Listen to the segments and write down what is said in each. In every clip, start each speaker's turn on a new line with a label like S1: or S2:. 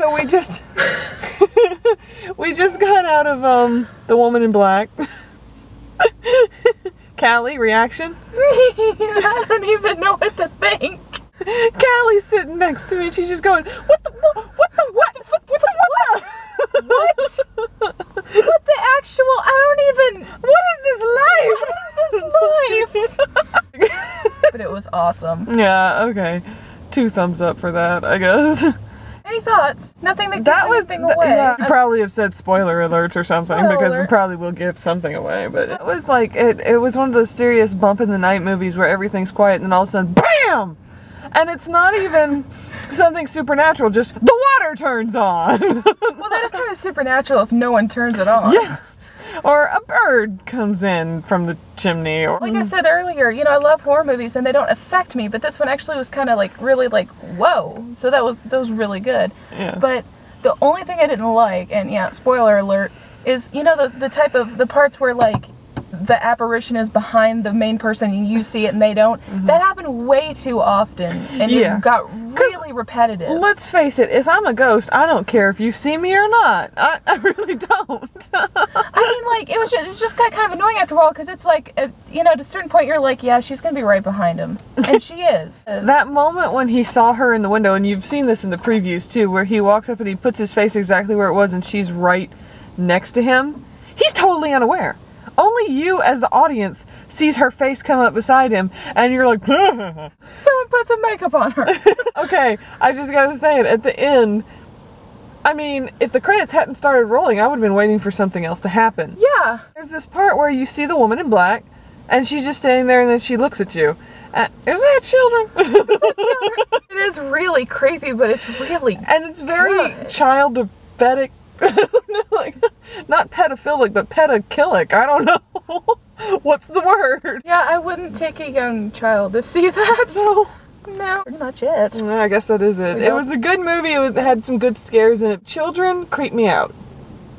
S1: So we just we just got out of The Woman in Black. Kallie, reaction?
S2: I don't even know what to think.
S1: Callie's sitting next to me. She's just going, what the what
S2: the actual? I don't even.
S1: What is this life?
S2: What is this life? But it was awesome.
S1: Yeah. Okay. 2 thumbs up for that, I guess.
S2: Any thoughts? Nothing that gives anything away.
S1: Yeah, I probably have said spoiler alerts or something because we probably will give something away. But it was like it was one of those serious bump in the night movies where everything's quiet and then all of a sudden, BAM! And it's not even something supernatural, just the water turns on.
S2: Well, that is kind of supernatural if no one turns it on.
S1: Yeah. Or a bird comes in from the chimney. Or
S2: like I said earlier, you know, I love horror movies and they don't affect me, but this one actually was kind of like really like, whoa. So that was really good.
S1: Yeah.
S2: But the only thing I didn't like, and yeah, spoiler alert, is, you know, the parts where like the apparition is behind the main person and you see it and they don't. Mm-hmm. That happened way too often and it got really repetitive.
S1: Let's face it, if I'm a ghost, I don't care if you see me or not. I really don't.
S2: I mean, like, it just got kind of annoying after a while because it's like, you know, at a certain point you're like, yeah, she's going to be right behind him. And she is.
S1: That moment when he saw her in the window, and you've seen this in the previews too, where he walks up and he puts his face exactly where it was and she's right next to him, he's totally unaware. Only you, as the audience, sees her face come up beside him, and you're like,
S2: someone put some makeup on her.
S1: Okay, I just gotta say it, at the end, I mean, if the credits hadn't started rolling, I would have been waiting for something else to happen.
S2: Yeah.
S1: There's this part where you see the woman in black, and she's just standing there, and then she looks at you. Is that children?
S2: It is really creepy, but it's really
S1: and it's very child-pathetic. I don't know, like, not pedophilic, but pedokilic. I don't know. What's the word?
S2: Yeah, I wouldn't take a young child to see that. No, pretty much it.
S1: I guess that is it. It was a good movie. It had some good scares in it. Children creep me out.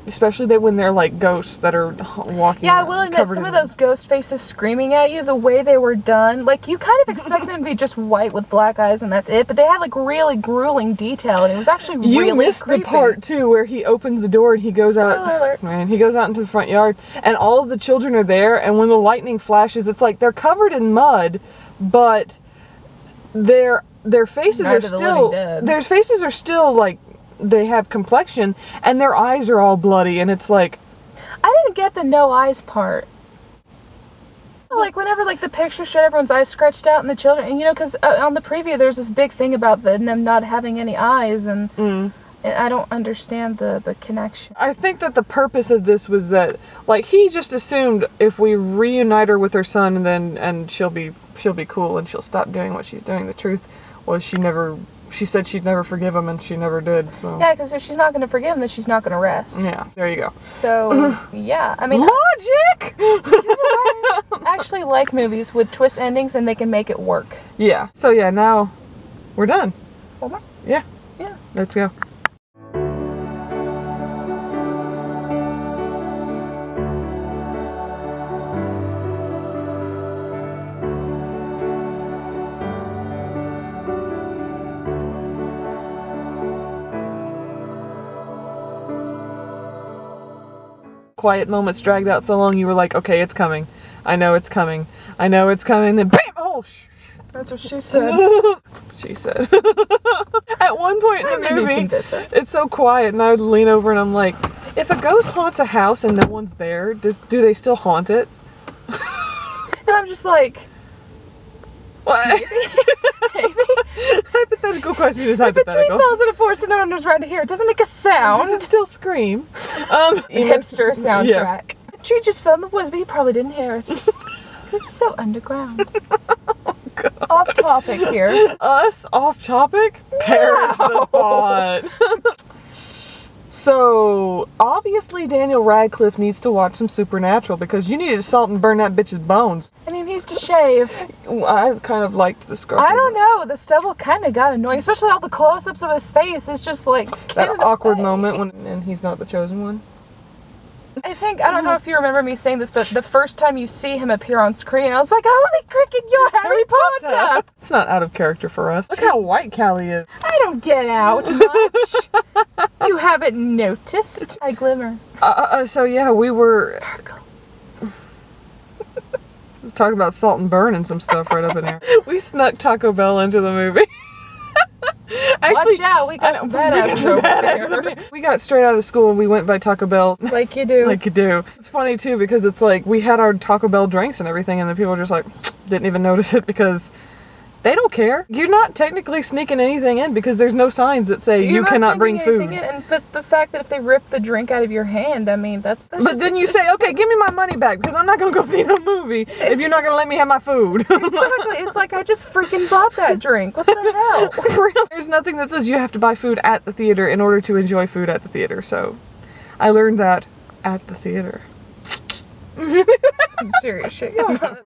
S1: Especially when they're like ghosts that are walking.
S2: Yeah, I will admit, some of those ghost faces screaming at you, the way they were done, like, you kind of expect them to be just white with black eyes and that's it, but they had like really grueling detail and it was actually really creepy. You missed
S1: the part too where he opens the door and he goes out. Man, he goes out into the front yard and all of the children are there, and when the lightning flashes, it's like they're covered in mud, but their faces are still like, they have complexion and their eyes are all bloody, and it's like,
S2: I didn't get the no eyes part. Like whenever like the picture showed everyone's eyes scratched out and the children, and you know, because on the preview there's this big thing about them not having any eyes, and I don't understand the connection.
S1: I think that the purpose of this was that, like, he just assumed if we reunite her with her son and she'll be cool and she'll stop doing what she's doing. The truth was she said she'd never forgive him, and she never did, so.
S2: Yeah, because if she's not going to forgive him, then she's not going to rest.
S1: Yeah, there you go.
S2: So, yeah, I mean...
S1: Logic!
S2: I actually like movies with twist endings, and they can make it work.
S1: Yeah. So, yeah, now we're done.
S2: One more?
S1: Yeah.
S2: Yeah.
S1: Let's go. Quiet moments dragged out so long you were like, okay, it's coming. I know it's coming. I know it's coming. Then BAM! Oh,
S2: that's what she said.
S1: That's what she said. At one point in the movie, it's so quiet, and I would lean over and I'm like, if a ghost haunts a house and no one's there, do they still haunt it?
S2: And I'm just like,
S1: what?
S2: Maybe.
S1: Hypothetical question is hypothetical.
S2: If a tree falls in a forest and no one knows around to hear it, doesn't make a sound.
S1: Does it still scream?
S2: Hipster soundtrack. Yeah. The tree just fell in the woods, but he probably didn't hear it. It's so underground.
S1: Oh, God.
S2: Off topic here.
S1: Us off topic? Perish the thought. So, obviously Daniel Radcliffe needs to watch some Supernatural because you needed to salt and burn that bitch's bones.
S2: And he needs to shave.
S1: I kind of liked the scarf.
S2: I don't know. The stubble kind of got annoying, especially all the close-ups of his face. It's just like...
S1: that awkward moment and he's not the chosen one.
S2: I don't know if you remember me saying this, but the first time you see him appear on screen, I was like, holy cricket, you're Harry Potter!
S1: It's not out of character for us. Look how white Kallie is.
S2: I don't get out much. you haven't noticed, I glimmer.
S1: So yeah, we were
S2: Sparkle.
S1: talking about salt and burn and some stuff right up in here. We snuck Taco Bell into the movie. Actually,
S2: watch out, we got some badass over here.
S1: We got straight out of school and we went by Taco Bell.
S2: Like you do.
S1: Like you do. It's funny too because it's like we had our Taco Bell drinks and everything and the people just like didn't even notice it because they don't care. You're not technically sneaking anything in because there's no signs that say you cannot bring food.
S2: But the fact that if they rip the drink out of your hand, I mean, that's
S1: but then you say, okay, give me my money back because I'm not going to go see no movie if you're not going to let me have my food.
S2: Exactly. It's like I just freaking bought that drink. What the hell?
S1: Really? There's nothing that says you have to buy food at the theater in order to enjoy food at the theater. So I learned that at the theater.
S2: Some serious shit going on.